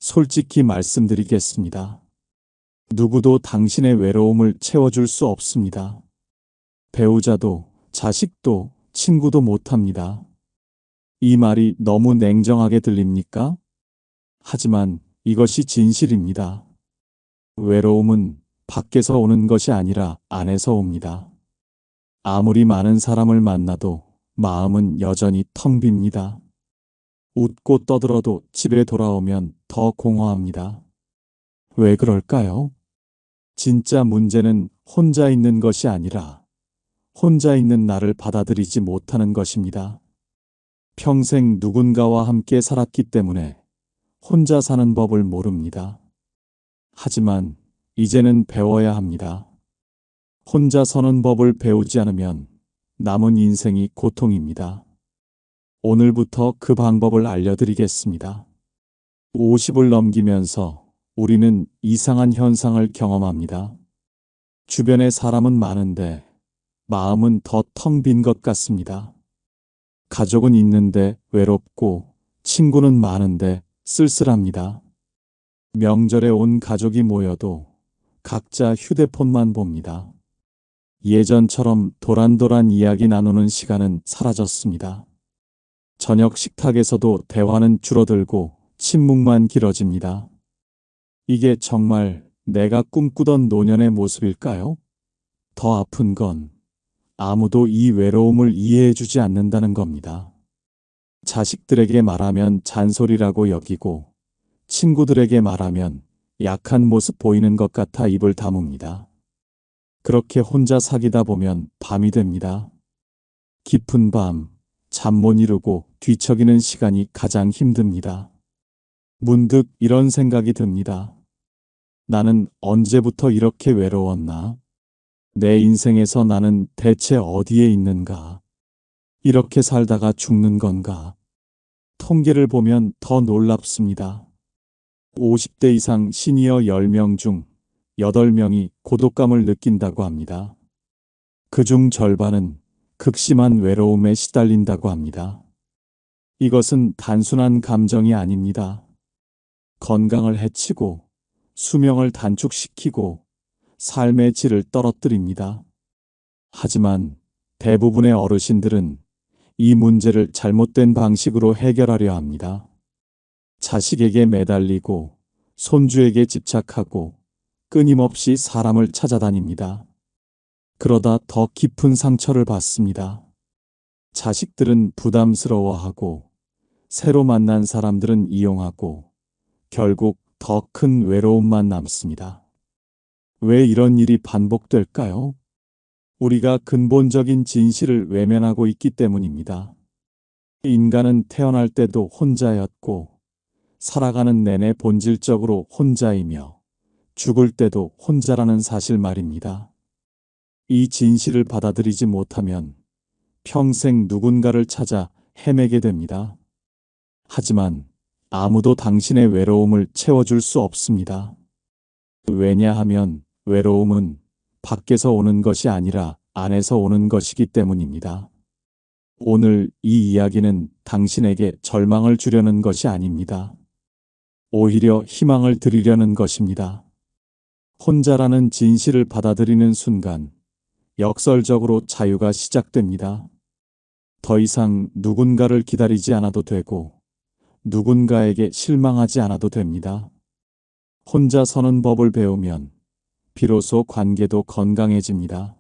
솔직히 말씀드리겠습니다. 누구도 당신의 외로움을 채워줄 수 없습니다. 배우자도, 자식도, 친구도 못합니다. 이 말이 너무 냉정하게 들립니까? 하지만 이것이 진실입니다. 외로움은 밖에서 오는 것이 아니라 안에서 옵니다. 아무리 많은 사람을 만나도 마음은 여전히 텅 빕니다. 웃고 떠들어도 집에 돌아오면 더 공허합니다. 왜 그럴까요? 진짜 문제는 혼자 있는 것이 아니라 혼자 있는 나를 받아들이지 못하는 것입니다. 평생 누군가와 함께 살았기 때문에 혼자 사는 법을 모릅니다. 하지만 이제는 배워야 합니다. 혼자 서는 법을 배우지 않으면 남은 인생이 고통입니다. 오늘부터 그 방법을 알려드리겠습니다. 50을 넘기면서 우리는 이상한 현상을 경험합니다. 주변에 사람은 많은데 마음은 더 텅 빈 것 같습니다. 가족은 있는데 외롭고 친구는 많은데 쓸쓸합니다. 명절에 온 가족이 모여도 각자 휴대폰만 봅니다. 예전처럼 도란도란 이야기 나누는 시간은 사라졌습니다. 저녁 식탁에서도 대화는 줄어들고 침묵만 길어집니다. 이게 정말 내가 꿈꾸던 노년의 모습일까요? 더 아픈 건 아무도 이 외로움을 이해해주지 않는다는 겁니다. 자식들에게 말하면 잔소리라고 여기고 친구들에게 말하면 약한 모습 보이는 것 같아 입을 다뭅니다. 그렇게 혼자 사귀다 보면 밤이 됩니다. 깊은 밤, 잠 못 이루고 뒤척이는 시간이 가장 힘듭니다. 문득 이런 생각이 듭니다. 나는 언제부터 이렇게 외로웠나? 내 인생에서 나는 대체 어디에 있는가? 이렇게 살다가 죽는 건가? 통계를 보면 더 놀랍습니다. 50대 이상 시니어 10명 중 8명이 고독감을 느낀다고 합니다. 그중 절반은 극심한 외로움에 시달린다고 합니다. 이것은 단순한 감정이 아닙니다. 건강을 해치고 수명을 단축시키고 삶의 질을 떨어뜨립니다. 하지만 대부분의 어르신들은 이 문제를 잘못된 방식으로 해결하려 합니다. 자식에게 매달리고 손주에게 집착하고 끊임없이 사람을 찾아다닙니다. 그러다 더 깊은 상처를 받습니다. 자식들은 부담스러워하고 새로 만난 사람들은 이용하고 결국 더 큰 외로움만 남습니다. 왜 이런 일이 반복될까요? 우리가 근본적인 진실을 외면하고 있기 때문입니다. 인간은 태어날 때도 혼자였고 살아가는 내내 본질적으로 혼자이며 죽을 때도 혼자라는 사실 말입니다. 이 진실을 받아들이지 못하면 평생 누군가를 찾아 헤매게 됩니다. 하지만 아무도 당신의 외로움을 채워줄 수 없습니다. 왜냐하면 외로움은 밖에서 오는 것이 아니라 안에서 오는 것이기 때문입니다. 오늘 이 이야기는 당신에게 절망을 주려는 것이 아닙니다. 오히려 희망을 드리려는 것입니다. 혼자라는 진실을 받아들이는 순간 역설적으로 자유가 시작됩니다. 더 이상 누군가를 기다리지 않아도 되고 누군가에게 실망하지 않아도 됩니다. 혼자 서는 법을 배우면 비로소 관계도 건강해집니다.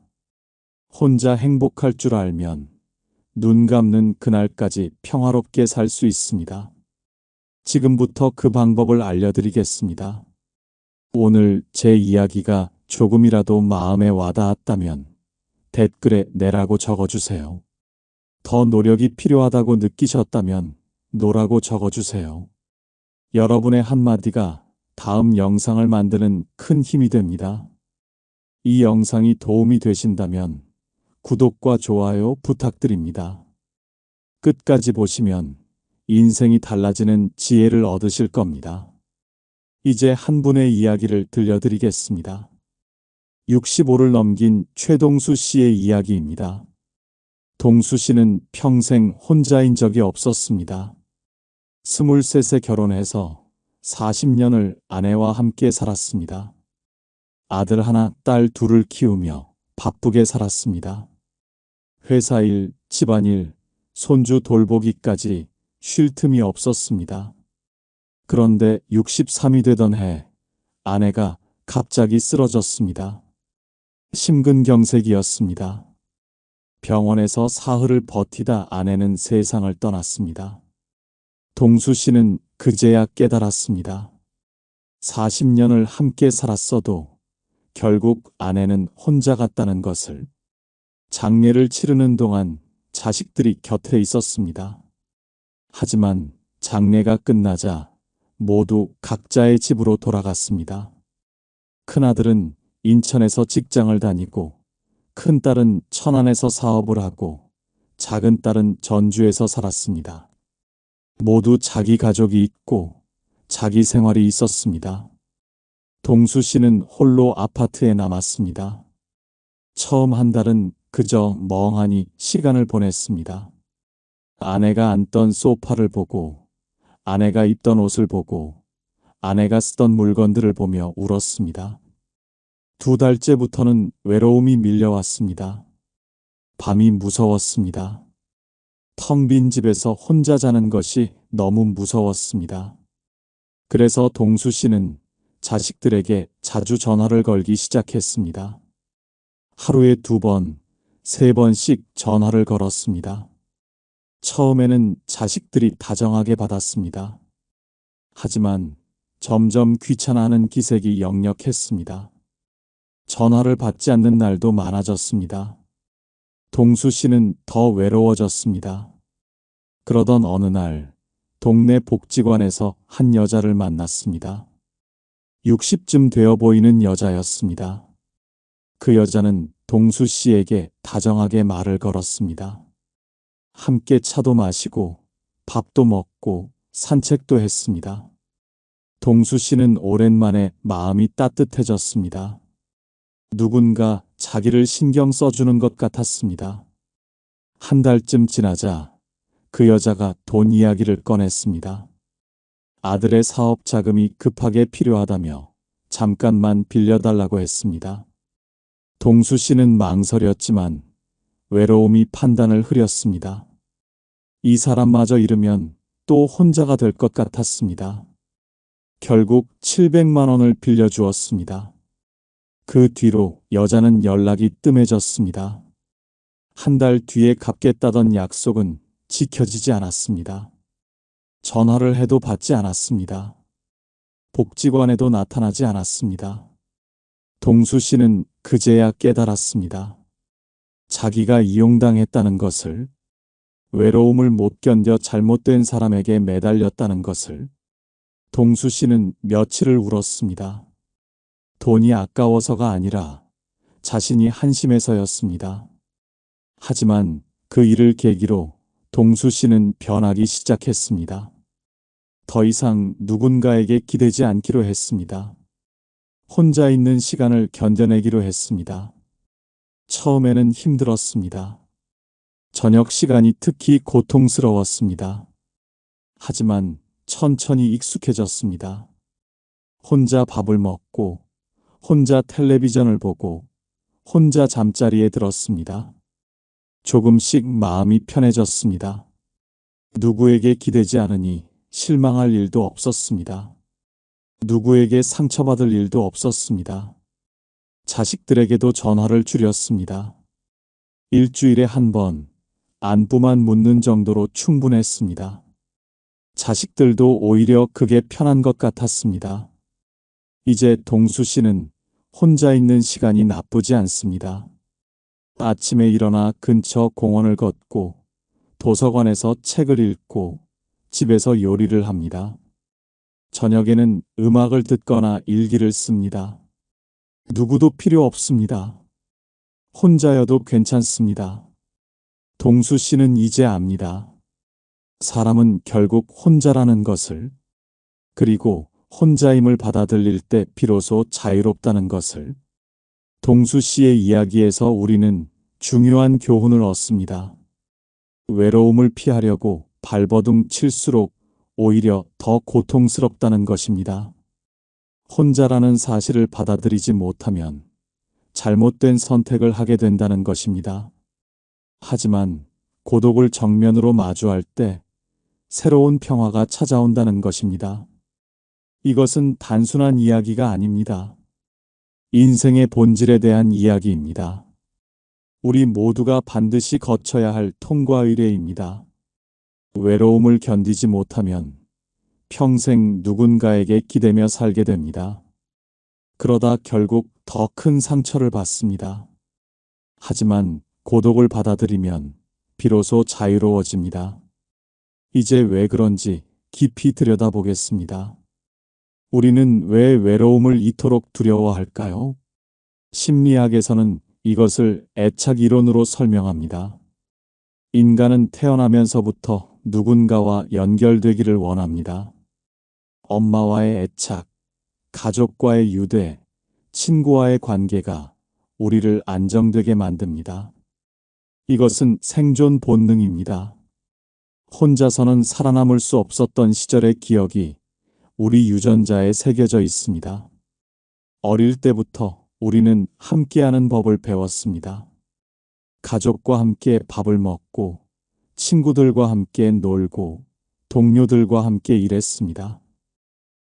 혼자 행복할 줄 알면 눈 감는 그날까지 평화롭게 살 수 있습니다. 지금부터 그 방법을 알려드리겠습니다. 오늘 제 이야기가 조금이라도 마음에 와닿았다면 댓글에 네라고 적어주세요. 더 노력이 필요하다고 느끼셨다면 노라고 적어주세요. 여러분의 한마디가 다음 영상을 만드는 큰 힘이 됩니다. 이 영상이 도움이 되신다면 구독과 좋아요 부탁드립니다. 끝까지 보시면 인생이 달라지는 지혜를 얻으실 겁니다. 이제 한 분의 이야기를 들려드리겠습니다. 65를 넘긴 최동수 씨의 이야기입니다. 동수 씨는 평생 혼자인 적이 없었습니다. 23세 결혼해서 40년을 아내와 함께 살았습니다. 아들 하나, 딸 둘을 키우며 바쁘게 살았습니다. 회사 일, 집안일, 손주 돌보기까지 쉴 틈이 없었습니다. 그런데 63이 되던 해, 아내가 갑자기 쓰러졌습니다. 심근경색이었습니다. 병원에서 사흘을 버티다 아내는 세상을 떠났습니다. 동수 씨는 그제야 깨달았습니다. 40년을 함께 살았어도 결국 아내는 혼자 갔다는 것을. 장례를 치르는 동안 자식들이 곁에 있었습니다. 하지만 장례가 끝나자 모두 각자의 집으로 돌아갔습니다. 큰아들은 인천에서 직장을 다니고, 큰딸은 천안에서 사업을 하고, 작은 딸은 전주에서 살았습니다. 모두 자기 가족이 있고 자기 생활이 있었습니다. 동수 씨는 홀로 아파트에 남았습니다. 처음 한 달은 그저 멍하니 시간을 보냈습니다. 아내가 앉던 소파를 보고, 아내가 입던 옷을 보고, 아내가 쓰던 물건들을 보며 울었습니다. 2달째부터는 외로움이 밀려왔습니다. 밤이 무서웠습니다. 텅 빈 집에서 혼자 자는 것이 너무 무서웠습니다. 그래서 동수 씨는 자식들에게 자주 전화를 걸기 시작했습니다. 하루에 2번, 3번씩 전화를 걸었습니다. 처음에는 자식들이 다정하게 받았습니다. 하지만 점점 귀찮아하는 기색이 역력했습니다. 전화를 받지 않는 날도 많아졌습니다. 동수 씨는 더 외로워졌습니다. 그러던 어느 날, 동네 복지관에서 한 여자를 만났습니다. 60쯤 되어 보이는 여자였습니다. 그 여자는 동수 씨에게 다정하게 말을 걸었습니다. 함께 차도 마시고 밥도 먹고 산책도 했습니다. 동수 씨는 오랜만에 마음이 따뜻해졌습니다. 누군가 자기를 신경 써주는 것 같았습니다. 한 달쯤 지나자 그 여자가 돈 이야기를 꺼냈습니다. 아들의 사업 자금이 급하게 필요하다며 잠깐만 빌려달라고 했습니다. 동수 씨는 망설였지만 외로움이 판단을 흐렸습니다. 이 사람마저 잃으면 또 혼자가 될 것 같았습니다. 결국 700만 원을 빌려주었습니다. 그 뒤로 여자는 연락이 뜸해졌습니다. 한 달 뒤에 갚겠다던 약속은 지켜지지 않았습니다. 전화를 해도 받지 않았습니다. 복지관에도 나타나지 않았습니다. 동수 씨는 그제야 깨달았습니다. 자기가 이용당했다는 것을, 외로움을 못 견뎌 잘못된 사람에게 매달렸다는 것을. 동수 씨는 며칠을 울었습니다. 돈이 아까워서가 아니라 자신이 한심해서였습니다. 하지만 그 일을 계기로 동수 씨는 변하기 시작했습니다. 더 이상 누군가에게 기대지 않기로 했습니다. 혼자 있는 시간을 견뎌내기로 했습니다. 처음에는 힘들었습니다. 저녁 시간이 특히 고통스러웠습니다. 하지만 천천히 익숙해졌습니다. 혼자 밥을 먹고, 혼자 텔레비전을 보고, 혼자 잠자리에 들었습니다. 조금씩 마음이 편해졌습니다. 누구에게 기대지 않으니 실망할 일도 없었습니다. 누구에게 상처받을 일도 없었습니다. 자식들에게도 전화를 줄였습니다. 일주일에 한 번, 안부만 묻는 정도로 충분했습니다. 자식들도 오히려 그게 편한 것 같았습니다. 이제 동수 씨는 혼자 있는 시간이 나쁘지 않습니다. 아침에 일어나 근처 공원을 걷고, 도서관에서 책을 읽고, 집에서 요리를 합니다. 저녁에는 음악을 듣거나 일기를 씁니다. 누구도 필요 없습니다. 혼자여도 괜찮습니다. 동수 씨는 이제 압니다. 사람은 결국 혼자라는 것을, 그리고 혼자임을 받아들일 때 비로소 자유롭다는 것을. 동수 씨의 이야기에서 우리는 중요한 교훈을 얻습니다. 외로움을 피하려고 발버둥 칠수록 오히려 더 고통스럽다는 것입니다. 혼자라는 사실을 받아들이지 못하면 잘못된 선택을 하게 된다는 것입니다. 하지만 고독을 정면으로 마주할 때 새로운 평화가 찾아온다는 것입니다. 이것은 단순한 이야기가 아닙니다. 인생의 본질에 대한 이야기입니다. 우리 모두가 반드시 거쳐야 할 통과 의례입니다. 외로움을 견디지 못하면 평생 누군가에게 기대며 살게 됩니다. 그러다 결국 더 큰 상처를 받습니다. 하지만 고독을 받아들이면 비로소 자유로워집니다. 이제 왜 그런지 깊이 들여다보겠습니다. 우리는 왜 외로움을 이토록 두려워할까요? 심리학에서는 이것을 애착 이론으로 설명합니다. 인간은 태어나면서부터 누군가와 연결되기를 원합니다. 엄마와의 애착, 가족과의 유대, 친구와의 관계가 우리를 안정되게 만듭니다. 이것은 생존 본능입니다. 혼자서는 살아남을 수 없었던 시절의 기억이 우리 유전자에 새겨져 있습니다. 어릴 때부터 우리는 함께하는 법을 배웠습니다. 가족과 함께 밥을 먹고, 친구들과 함께 놀고, 동료들과 함께 일했습니다.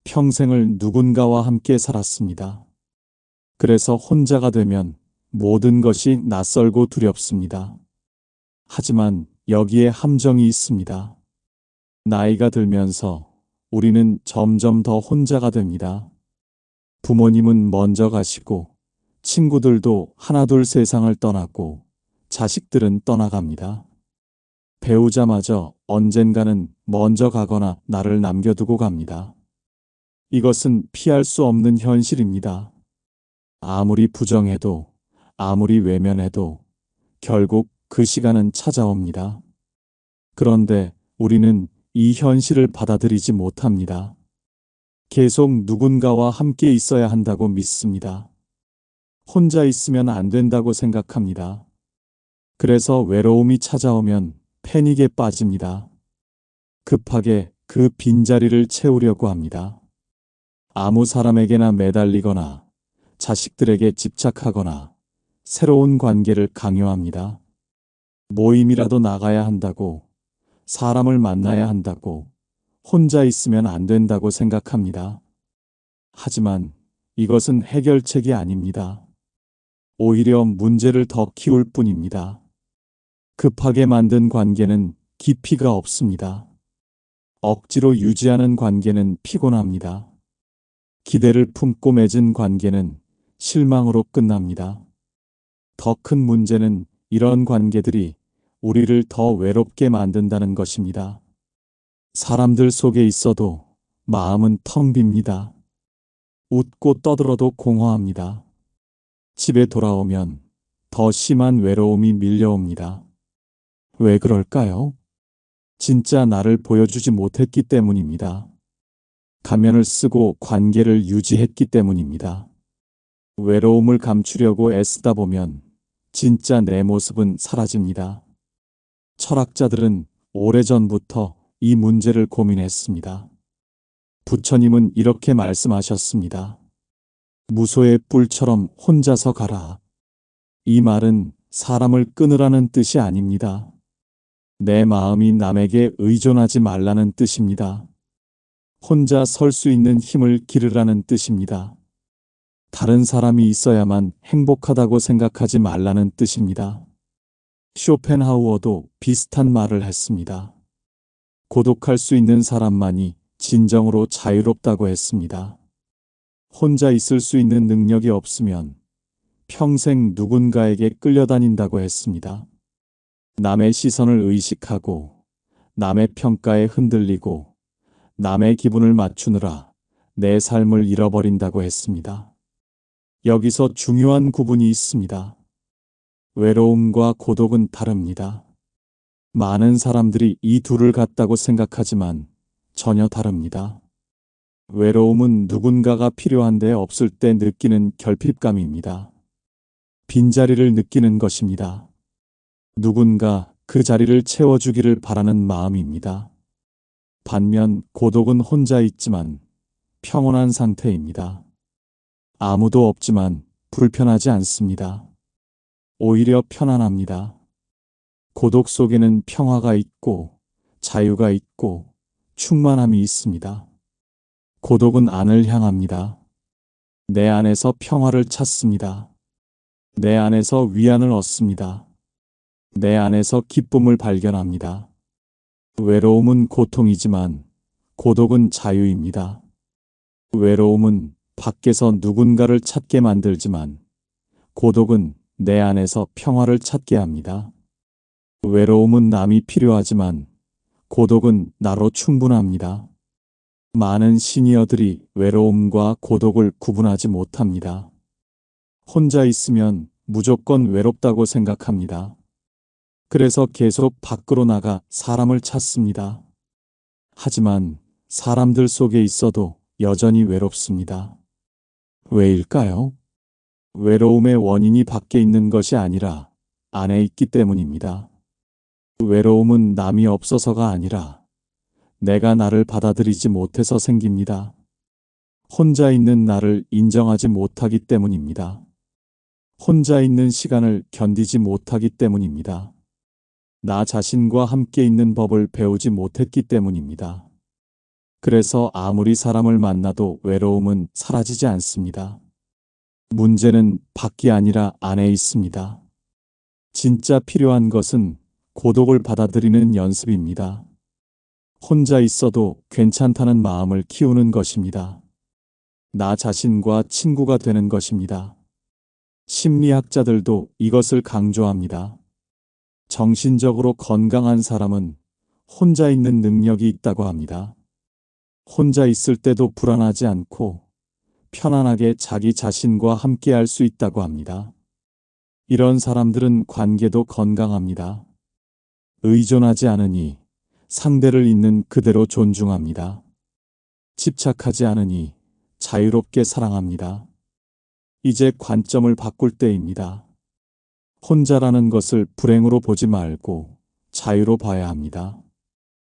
평생을 누군가와 함께 살았습니다. 그래서 혼자가 되면 모든 것이 낯설고 두렵습니다. 하지만 여기에 함정이 있습니다. 나이가 들면서 우리는 점점 더 혼자가 됩니다. 부모님은 먼저 가시고, 친구들도 하나둘 세상을 떠나고, 자식들은 떠나갑니다. 배우자마저 언젠가는 먼저 가거나 나를 남겨두고 갑니다. 이것은 피할 수 없는 현실입니다. 아무리 부정해도, 아무리 외면해도 결국 그 시간은 찾아옵니다. 그런데 우리는 이 현실을 받아들이지 못합니다. 계속 누군가와 함께 있어야 한다고 믿습니다. 혼자 있으면 안 된다고 생각합니다. 그래서 외로움이 찾아오면 패닉에 빠집니다. 급하게 그 빈자리를 채우려고 합니다. 아무 사람에게나 매달리거나 자식들에게 집착하거나 새로운 관계를 강요합니다. 모임이라도 나가야 한다고, 사람을 만나야 한다고, 혼자 있으면 안 된다고 생각합니다. 하지만 이것은 해결책이 아닙니다. 오히려 문제를 더 키울 뿐입니다. 급하게 만든 관계는 깊이가 없습니다. 억지로 유지하는 관계는 피곤합니다. 기대를 품고 맺은 관계는 실망으로 끝납니다. 더 큰 문제는 이런 관계들이 우리를 더 외롭게 만든다는 것입니다. 사람들 속에 있어도 마음은 텅 빕니다. 웃고 떠들어도 공허합니다. 집에 돌아오면 더 심한 외로움이 밀려옵니다. 왜 그럴까요? 진짜 나를 보여주지 못했기 때문입니다. 가면을 쓰고 관계를 유지했기 때문입니다. 외로움을 감추려고 애쓰다 보면 진짜 내 모습은 사라집니다. 철학자들은 오래전부터 이 문제를 고민했습니다. 부처님은 이렇게 말씀하셨습니다. 무소의 뿔처럼 혼자서 가라. 이 말은 사람을 끊으라는 뜻이 아닙니다. 내 마음이 남에게 의존하지 말라는 뜻입니다. 혼자 설 수 있는 힘을 기르라는 뜻입니다. 다른 사람이 있어야만 행복하다고 생각하지 말라는 뜻입니다. 쇼펜하우어도 비슷한 말을 했습니다. 고독할 수 있는 사람만이 진정으로 자유롭다고 했습니다. 혼자 있을 수 있는 능력이 없으면 평생 누군가에게 끌려다닌다고 했습니다. 남의 시선을 의식하고, 남의 평가에 흔들리고, 남의 기분을 맞추느라 내 삶을 잃어버린다고 했습니다. 여기서 중요한 구분이 있습니다. 외로움과 고독은 다릅니다. 많은 사람들이 이 둘을 같다고 생각하지만 전혀 다릅니다. 외로움은 누군가가 필요한데 없을 때 느끼는 결핍감입니다. 빈자리를 느끼는 것입니다. 누군가 그 자리를 채워주기를 바라는 마음입니다. 반면 고독은 혼자 있지만 평온한 상태입니다. 아무도 없지만 불편하지 않습니다. 오히려 편안합니다. 고독 속에는 평화가 있고 자유가 있고 충만함이 있습니다. 고독은 안을 향합니다. 내 안에서 평화를 찾습니다. 내 안에서 위안을 얻습니다. 내 안에서 기쁨을 발견합니다. 외로움은 고통이지만 고독은 자유입니다. 외로움은 밖에서 누군가를 찾게 만들지만 고독은 내 안에서 평화를 찾게 합니다. 외로움은 남이 필요하지만 고독은 나로 충분합니다. 많은 시니어들이 외로움과 고독을 구분하지 못합니다. 혼자 있으면 무조건 외롭다고 생각합니다. 그래서 계속 밖으로 나가 사람을 찾습니다. 하지만 사람들 속에 있어도 여전히 외롭습니다. 왜일까요? 외로움의 원인이 밖에 있는 것이 아니라 안에 있기 때문입니다. 외로움은 남이 없어서가 아니라 내가 나를 받아들이지 못해서 생깁니다. 혼자 있는 나를 인정하지 못하기 때문입니다. 혼자 있는 시간을 견디지 못하기 때문입니다. 나 자신과 함께 있는 법을 배우지 못했기 때문입니다. 그래서 아무리 사람을 만나도 외로움은 사라지지 않습니다. 문제는 밖이 아니라 안에 있습니다. 진짜 필요한 것은 고독을 받아들이는 연습입니다. 혼자 있어도 괜찮다는 마음을 키우는 것입니다. 나 자신과 친구가 되는 것입니다. 심리학자들도 이것을 강조합니다. 정신적으로 건강한 사람은 혼자 있는 능력이 있다고 합니다. 혼자 있을 때도 불안하지 않고 편안하게 자기 자신과 함께 할 수 있다고 합니다. 이런 사람들은 관계도 건강합니다. 의존하지 않으니 상대를 있는 그대로 존중합니다. 집착하지 않으니 자유롭게 사랑합니다. 이제 관점을 바꿀 때입니다. 혼자라는 것을 불행으로 보지 말고 자유로 봐야 합니다.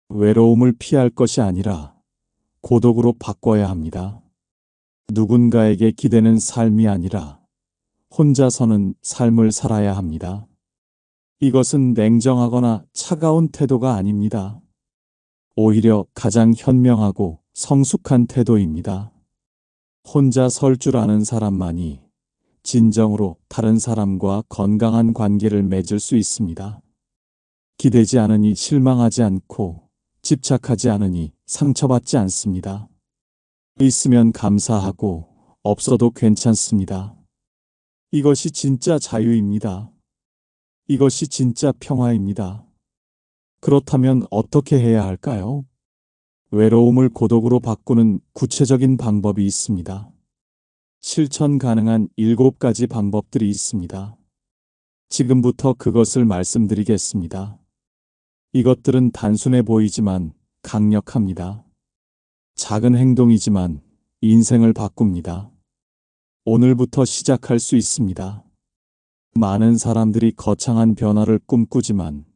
외로움을 피할 것이 아니라 고독으로 바꿔야 합니다. 누군가에게 기대는 삶이 아니라 혼자 서는 삶을 살아야 합니다. 이것은 냉정하거나 차가운 태도가 아닙니다. 오히려 가장 현명하고 성숙한 태도입니다. 혼자 설 줄 아는 사람만이 진정으로 다른 사람과 건강한 관계를 맺을 수 있습니다. 기대지 않으니 실망하지 않고 집착하지 않으니 상처받지 않습니다. 있으면 감사하고 없어도 괜찮습니다. 이것이 진짜 자유입니다. 이것이 진짜 평화입니다. 그렇다면 어떻게 해야 할까요? 외로움을 고독으로 바꾸는 구체적인 방법이 있습니다. 실천 가능한 7가지 방법들이 있습니다. 지금부터 그것을 말씀드리겠습니다. 이것들은 단순해 보이지만 강력합니다. 작은 행동이지만 인생을 바꿉니다. 오늘부터 시작할 수 있습니다. 많은 사람들이 거창한 변화를 꿈꾸지만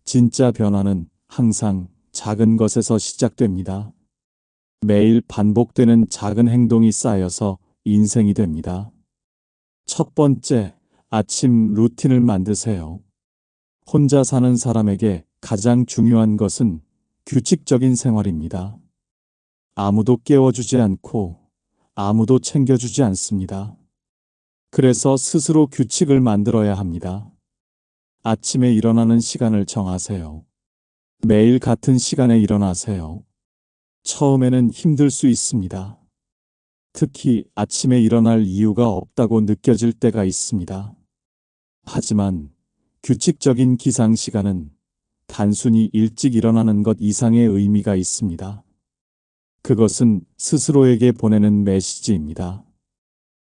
진짜 변화는 항상 작은 것에서 시작됩니다. 매일 반복되는 작은 행동이 쌓여서 인생이 됩니다. 첫 번째, 아침 루틴을 만드세요. 혼자 사는 사람에게 가장 중요한 것은 규칙적인 생활입니다. 아무도 깨워주지 않고 아무도 챙겨주지 않습니다. 그래서 스스로 규칙을 만들어야 합니다. 아침에 일어나는 시간을 정하세요. 매일 같은 시간에 일어나세요. 처음에는 힘들 수 있습니다. 특히 아침에 일어날 이유가 없다고 느껴질 때가 있습니다. 하지만 규칙적인 기상 시간은 단순히 일찍 일어나는 것 이상의 의미가 있습니다. 그것은 스스로에게 보내는 메시지입니다.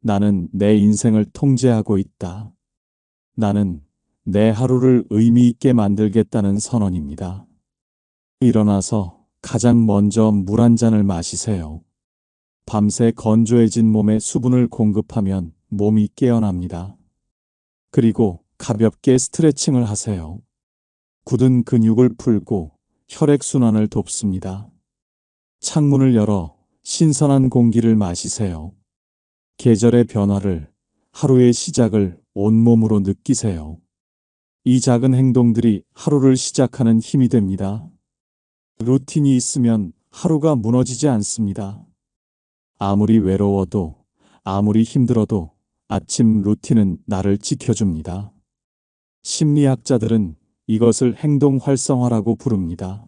나는 내 인생을 통제하고 있다. 나는 내 하루를 의미 있게 만들겠다는 선언입니다. 일어나서 가장 먼저 물 한 잔을 마시세요. 밤새 건조해진 몸에 수분을 공급하면 몸이 깨어납니다. 그리고 가볍게 스트레칭을 하세요. 굳은 근육을 풀고 혈액순환을 돕습니다. 창문을 열어 신선한 공기를 마시세요. 계절의 변화를, 하루의 시작을 온몸으로 느끼세요. 이 작은 행동들이 하루를 시작하는 힘이 됩니다. 루틴이 있으면 하루가 무너지지 않습니다. 아무리 외로워도, 아무리 힘들어도 아침 루틴은 나를 지켜줍니다. 심리학자들은 이것을 행동 활성화라고 부릅니다.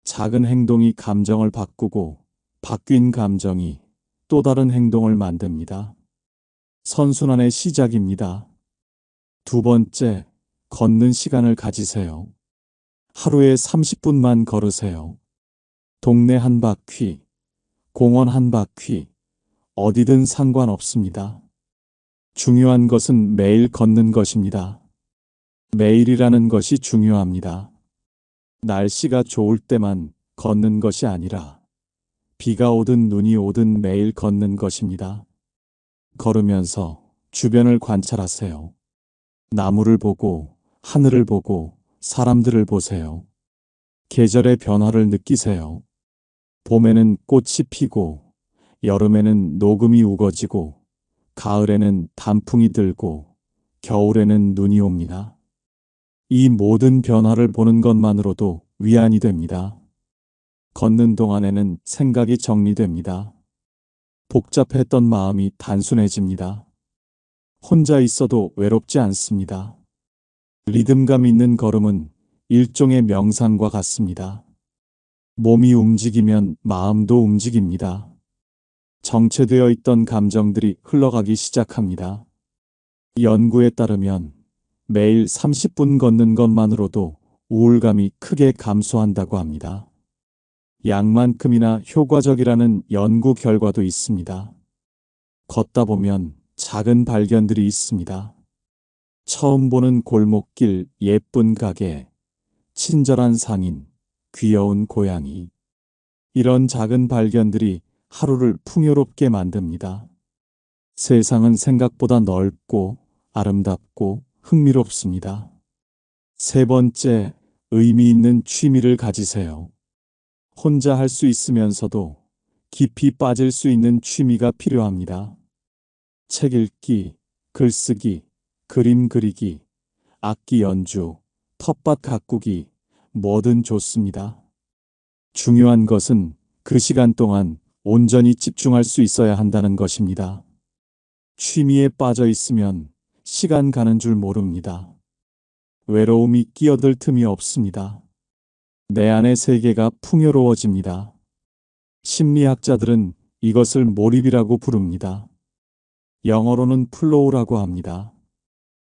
작은 행동이 감정을 바꾸고 바뀐 감정이 또 다른 행동을 만듭니다. 선순환의 시작입니다. 두 번째, 걷는 시간을 가지세요. 하루에 30분만 걸으세요. 동네 한 바퀴, 공원 한 바퀴, 어디든 상관없습니다. 중요한 것은 매일 걷는 것입니다. 매일이라는 것이 중요합니다. 날씨가 좋을 때만 걷는 것이 아니라 비가 오든 눈이 오든 매일 걷는 것입니다. 걸으면서 주변을 관찰하세요. 나무를 보고, 하늘을 보고, 사람들을 보세요. 계절의 변화를 느끼세요. 봄에는 꽃이 피고, 여름에는 녹음이 우거지고, 가을에는 단풍이 들고, 겨울에는 눈이 옵니다. 이 모든 변화를 보는 것만으로도 위안이 됩니다. 걷는 동안에는 생각이 정리됩니다. 복잡했던 마음이 단순해집니다. 혼자 있어도 외롭지 않습니다. 리듬감 있는 걸음은 일종의 명상과 같습니다. 몸이 움직이면 마음도 움직입니다. 정체되어 있던 감정들이 흘러가기 시작합니다. 연구에 따르면 매일 30분 걷는 것만으로도 우울감이 크게 감소한다고 합니다. 약만큼이나 효과적이라는 연구 결과도 있습니다. 걷다 보면 작은 발견들이 있습니다. 처음 보는 골목길, 예쁜 가게, 친절한 상인, 귀여운 고양이. 이런 작은 발견들이 하루를 풍요롭게 만듭니다. 세상은 생각보다 넓고 아름답고 흥미롭습니다. 세 번째, 의미 있는 취미를 가지세요. 혼자 할 수 있으면서도 깊이 빠질 수 있는 취미가 필요합니다. 책 읽기, 글쓰기, 그림 그리기, 악기 연주, 텃밭 가꾸기, 뭐든 좋습니다. 중요한 것은 그 시간 동안 온전히 집중할 수 있어야 한다는 것입니다. 취미에 빠져 있으면 시간 가는 줄 모릅니다. 외로움이 끼어들 틈이 없습니다. 내 안의 세계가 풍요로워집니다. 심리학자들은 이것을 몰입이라고 부릅니다. 영어로는 플로우라고 합니다.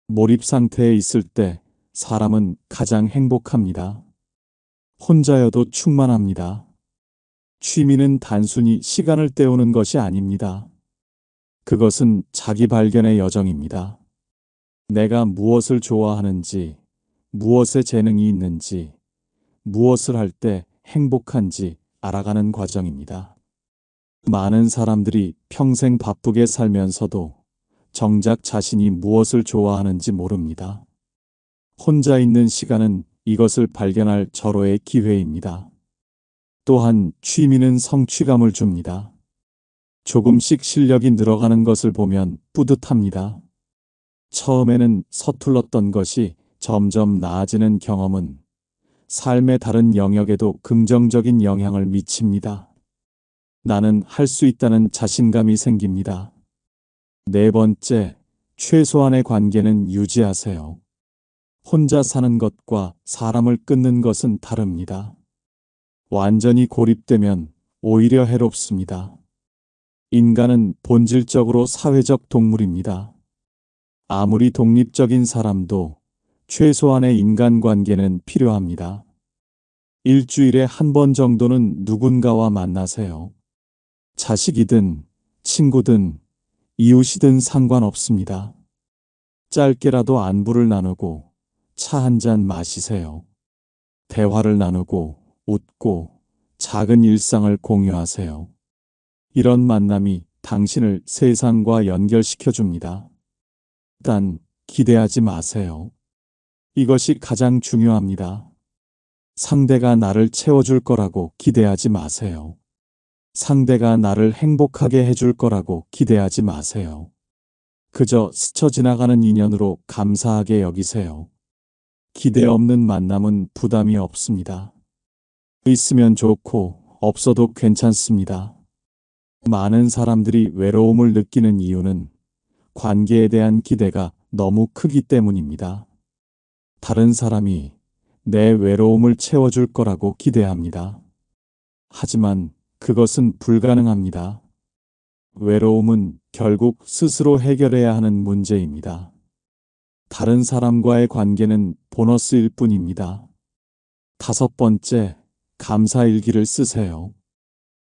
몰입 상태에 있을 때 사람은 가장 행복합니다. 혼자여도 충만합니다. 취미는 단순히 시간을 때우는 것이 아닙니다. 그것은 자기 발견의 여정입니다. 내가 무엇을 좋아하는지, 무엇에 재능이 있는지, 무엇을 할 때 행복한지 알아가는 과정입니다. 많은 사람들이 평생 바쁘게 살면서도 정작 자신이 무엇을 좋아하는지 모릅니다. 혼자 있는 시간은 이것을 발견할 절호의 기회입니다. 또한 취미는 성취감을 줍니다. 조금씩 실력이 늘어가는 것을 보면 뿌듯합니다. 처음에는 서툴렀던 것이 점점 나아지는 경험은 삶의 다른 영역에도 긍정적인 영향을 미칩니다. 나는 할 수 있다는 자신감이 생깁니다. 네 번째, 최소한의 관계는 유지하세요. 혼자 사는 것과 사람을 끊는 것은 다릅니다. 완전히 고립되면 오히려 해롭습니다. 인간은 본질적으로 사회적 동물입니다. 아무리 독립적인 사람도 최소한의 인간관계는 필요합니다. 일주일에 한 번 정도는 누군가와 만나세요. 자식이든 친구든 이웃이든 상관없습니다. 짧게라도 안부를 나누고 차 한 잔 마시세요. 대화를 나누고 웃고 작은 일상을 공유하세요. 이런 만남이 당신을 세상과 연결시켜 줍니다. 단 기대하지 마세요. 이것이 가장 중요합니다. 상대가 나를 채워줄 거라고 기대하지 마세요. 상대가 나를 행복하게 해줄 거라고 기대하지 마세요. 그저 스쳐 지나가는 인연으로 감사하게 여기세요. 기대 없는 만남은 부담이 없습니다. 있으면 좋고 없어도 괜찮습니다. 많은 사람들이 외로움을 느끼는 이유는 관계에 대한 기대가 너무 크기 때문입니다. 다른 사람이 내 외로움을 채워줄 거라고 기대합니다. 하지만 그것은 불가능합니다. 외로움은 결국 스스로 해결해야 하는 문제입니다. 다른 사람과의 관계는 보너스일 뿐입니다. 5번째, 감사일기를 쓰세요.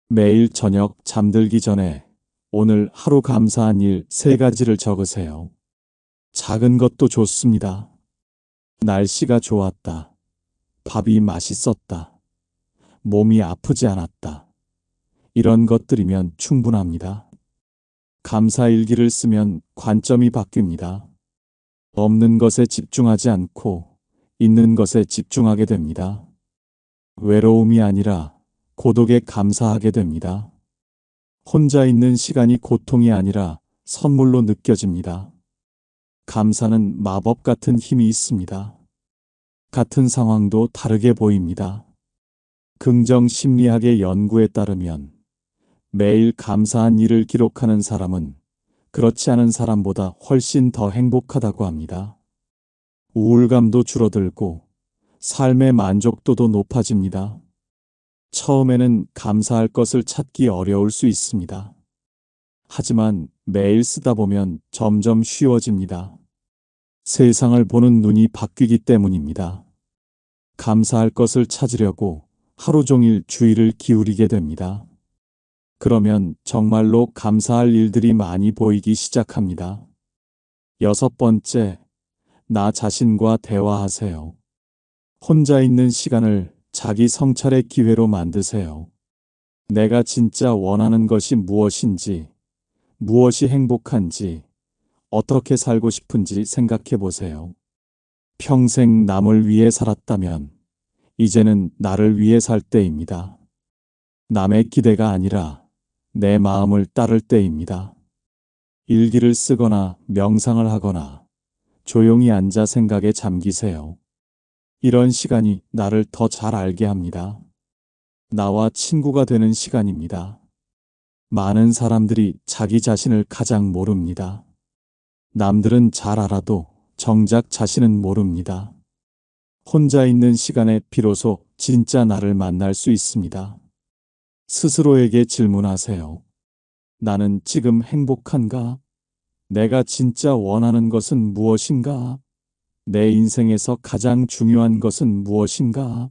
매일 저녁 잠들기 전에 오늘 하루 감사한 일 3가지를 적으세요. 작은 것도 좋습니다. 날씨가 좋았다. 밥이 맛있었다. 몸이 아프지 않았다. 이런 것들이면 충분합니다. 감사일기를 쓰면 관점이 바뀝니다. 없는 것에 집중하지 않고 있는 것에 집중하게 됩니다. 외로움이 아니라 고독에 감사하게 됩니다. 혼자 있는 시간이 고통이 아니라 선물로 느껴집니다. 감사는 마법 같은 힘이 있습니다. 같은 상황도 다르게 보입니다. 긍정 심리학의 연구에 따르면 매일 감사한 일을 기록하는 사람은 그렇지 않은 사람보다 훨씬 더 행복하다고 합니다. 우울감도 줄어들고 삶의 만족도도 높아집니다. 처음에는 감사할 것을 찾기 어려울 수 있습니다. 하지만 매일 쓰다 보면 점점 쉬워집니다. 세상을 보는 눈이 바뀌기 때문입니다. 감사할 것을 찾으려고 하루 종일 주의를 기울이게 됩니다. 그러면 정말로 감사할 일들이 많이 보이기 시작합니다. 6번째, 나 자신과 대화하세요. 혼자 있는 시간을 자기 성찰의 기회로 만드세요. 내가 진짜 원하는 것이 무엇인지, 무엇이 행복한지, 어떻게 살고 싶은지 생각해 보세요. 평생 남을 위해 살았다면 이제는 나를 위해 살 때입니다. 남의 기대가 아니라 내 마음을 따를 때입니다. 일기를 쓰거나 명상을 하거나 조용히 앉아 생각에 잠기세요. 이런 시간이 나를 더 잘 알게 합니다. 나와 친구가 되는 시간입니다. 많은 사람들이 자기 자신을 가장 모릅니다. 남들은 잘 알아도 정작 자신은 모릅니다. 혼자 있는 시간에 비로소 진짜 나를 만날 수 있습니다. 스스로에게 질문하세요. 나는 지금 행복한가? 내가 진짜 원하는 것은 무엇인가? 내 인생에서 가장 중요한 것은 무엇인가?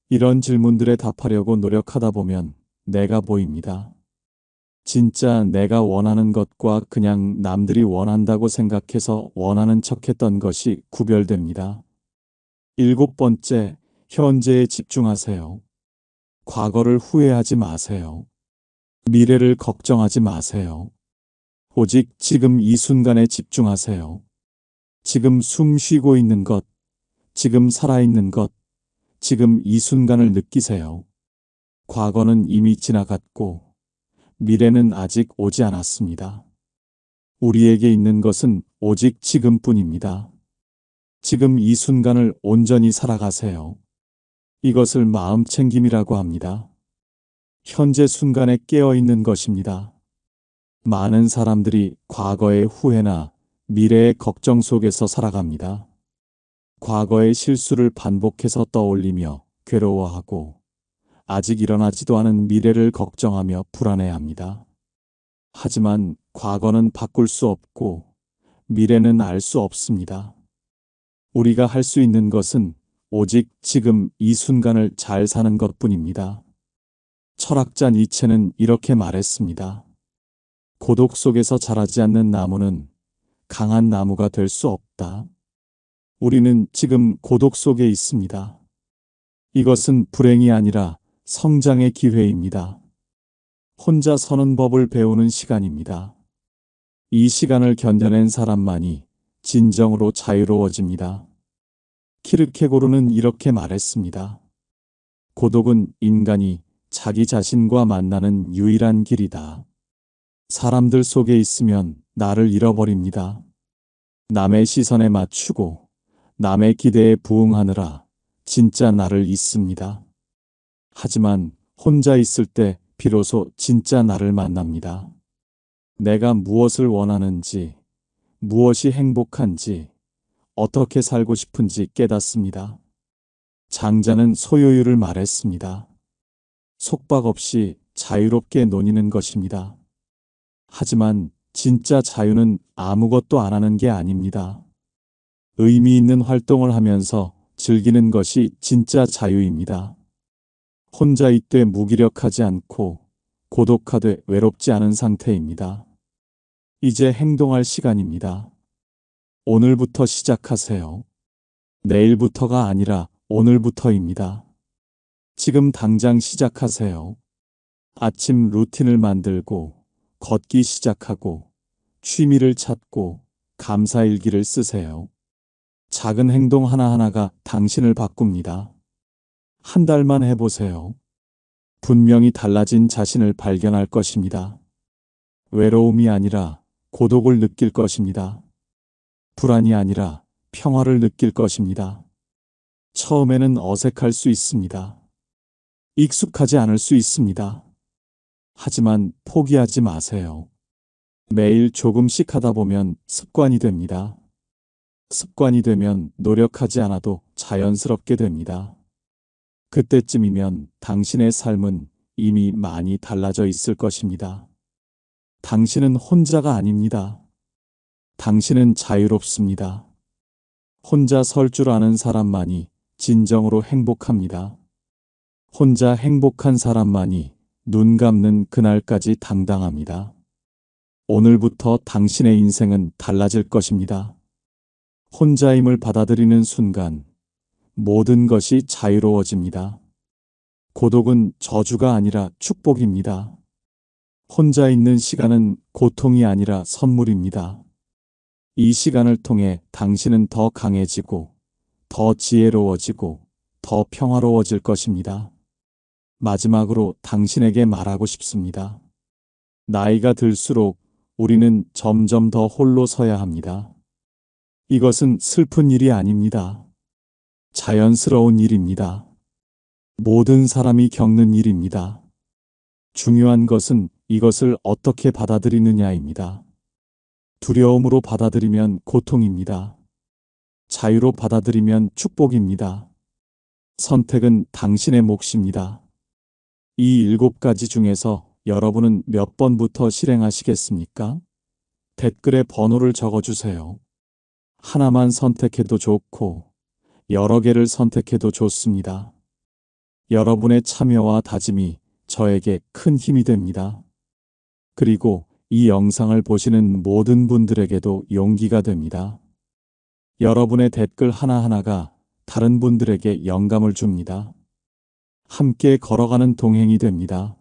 이런 질문들에 답하려고 노력하다 보면 내가 보입니다. 진짜 내가 원하는 것과 그냥 남들이 원한다고 생각해서 원하는 척했던 것이 구별됩니다. 7번째, 현재에 집중하세요. 과거를 후회하지 마세요. 미래를 걱정하지 마세요. 오직 지금 이 순간에 집중하세요. 지금 숨 쉬고 있는 것, 지금 살아있는 것, 지금 이 순간을 느끼세요. 과거는 이미 지나갔고 미래는 아직 오지 않았습니다. 우리에게 있는 것은 오직 지금뿐입니다. 지금 이 순간을 온전히 살아가세요. 이것을 마음챙김이라고 합니다. 현재 순간에 깨어 있는 것입니다. 많은 사람들이 과거의 후회나 미래의 걱정 속에서 살아갑니다. 과거의 실수를 반복해서 떠올리며 괴로워하고 아직 일어나지도 않은 미래를 걱정하며 불안해합니다. 하지만 과거는 바꿀 수 없고 미래는 알 수 없습니다. 우리가 할 수 있는 것은 오직 지금 이 순간을 잘 사는 것뿐입니다. 철학자 니체는 이렇게 말했습니다. 고독 속에서 자라지 않는 나무는 강한 나무가 될 수 없다. 우리는 지금 고독 속에 있습니다. 이것은 불행이 아니라 성장의 기회입니다. 혼자 서는 법을 배우는 시간입니다. 이 시간을 견뎌낸 사람만이 진정으로 자유로워집니다. 키르케고르는 이렇게 말했습니다. 고독은 인간이 자기 자신과 만나는 유일한 길이다. 사람들 속에 있으면 나를 잃어버립니다. 남의 시선에 맞추고 남의 기대에 부응하느라 진짜 나를 잊습니다. 하지만 혼자 있을 때 비로소 진짜 나를 만납니다. 내가 무엇을 원하는지, 무엇이 행복한지, 어떻게 살고 싶은지 깨닫습니다. 장자는 소요유를 말했습니다. 속박 없이 자유롭게 논의는 것입니다. 하지만 진짜 자유는 아무것도 안 하는 게 아닙니다. 의미 있는 활동을 하면서 즐기는 것이 진짜 자유입니다. 혼자 있되 무기력하지 않고 고독하되 외롭지 않은 상태입니다. 이제 행동할 시간입니다. 오늘부터 시작하세요. 내일부터가 아니라 오늘부터입니다. 지금 당장 시작하세요. 아침 루틴을 만들고 걷기 시작하고 취미를 찾고 감사일기를 쓰세요. 작은 행동 하나하나가 당신을 바꿉니다. 한 달만 해보세요. 분명히 달라진 자신을 발견할 것입니다. 외로움이 아니라 고독을 느낄 것입니다. 불안이 아니라 평화를 느낄 것입니다. 처음에는 어색할 수 있습니다. 익숙하지 않을 수 있습니다. 하지만 포기하지 마세요. 매일 조금씩 하다 보면 습관이 됩니다. 습관이 되면 노력하지 않아도 자연스럽게 됩니다. 그때쯤이면 당신의 삶은 이미 많이 달라져 있을 것입니다. 당신은 혼자가 아닙니다. 당신은 자유롭습니다. 혼자 설 줄 아는 사람만이 진정으로 행복합니다. 혼자 행복한 사람만이 눈 감는 그날까지 당당합니다. 오늘부터 당신의 인생은 달라질 것입니다. 혼자임을 받아들이는 순간 모든 것이 자유로워집니다. 고독은 저주가 아니라 축복입니다. 혼자 있는 시간은 고통이 아니라 선물입니다. 이 시간을 통해 당신은 더 강해지고, 더 지혜로워지고, 더 평화로워질 것입니다. 마지막으로 당신에게 말하고 싶습니다. 나이가 들수록 우리는 점점 더 홀로 서야 합니다. 이것은 슬픈 일이 아닙니다. 자연스러운 일입니다. 모든 사람이 겪는 일입니다. 중요한 것은 이것을 어떻게 받아들이느냐입니다. 두려움으로 받아들이면 고통입니다. 자유로 받아들이면 축복입니다. 선택은 당신의 몫입니다. 이 7가지 중에서 여러분은 몇 번부터 실행하시겠습니까? 댓글에 번호를 적어주세요. 하나만 선택해도 좋고 여러 개를 선택해도 좋습니다. 여러분의 참여와 다짐이 저에게 큰 힘이 됩니다. 그리고 이 영상을 보시는 모든 분들에게도 용기가 됩니다. 여러분의 댓글 하나하나가 다른 분들에게 영감을 줍니다. 함께 걸어가는 동행이 됩니다.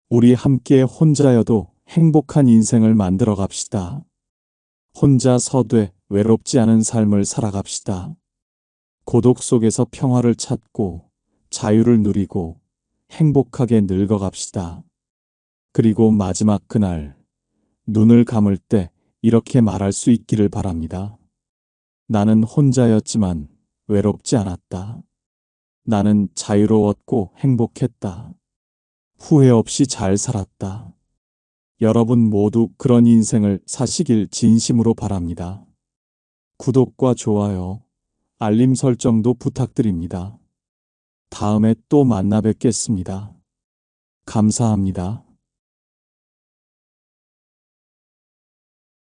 우리 함께 혼자여도 행복한 인생을 만들어 갑시다. 혼자 서되 외롭지 않은 삶을 살아갑시다. 고독 속에서 평화를 찾고 자유를 누리고 행복하게 늙어갑시다. 그리고 마지막 그날 눈을 감을 때 이렇게 말할 수 있기를 바랍니다. 나는 혼자였지만 외롭지 않았다. 나는 자유로웠고 행복했다. 후회 없이 잘 살았다. 여러분 모두 그런 인생을 사시길 진심으로 바랍니다. 구독과 좋아요, 알림 설정도 부탁드립니다. 다음에 또 만나 뵙겠습니다. 감사합니다.